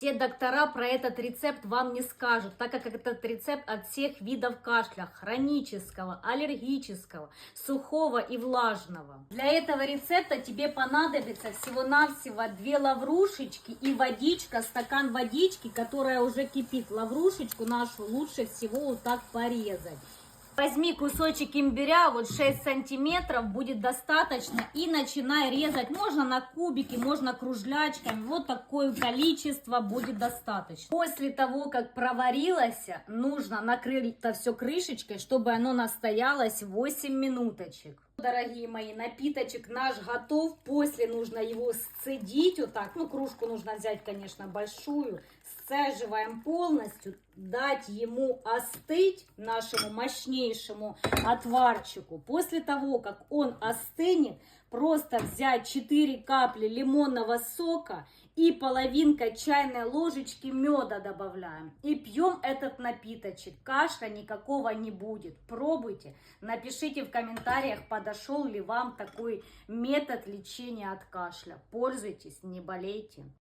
Все доктора про этот рецепт вам не скажут, так как этот рецепт от всех видов кашля, хронического, аллергического, сухого и влажного. Для этого рецепта тебе понадобится всего-навсего 2 лаврушечки и водичка, стакан водички, которая уже кипит. Лаврушечку нашу лучше всего вот так порезать. Возьми кусочек имбиря, вот 6 сантиметров будет достаточно, и начинай резать. Можно на кубики, можно кружлячками, вот такое количество будет достаточно. После того, как проварилось, нужно накрыть это все крышечкой, чтобы оно настоялось 8 минуточек. Дорогие мои, напиточек наш готов. После нужно его сцедить вот так. Ну, кружку нужно взять, конечно, большую. Сцеживаем полностью, дать ему остыть, нашему мощнейшему отварчику. После того, как он остынет, просто взять 4 капли лимонного сока и половинка чайной ложечки меда добавляем. И пьем этот напиточек. Кашля никакого не будет. Пробуйте. Напишите в комментариях, подошел ли вам такой метод лечения от кашля. Пользуйтесь, не болейте.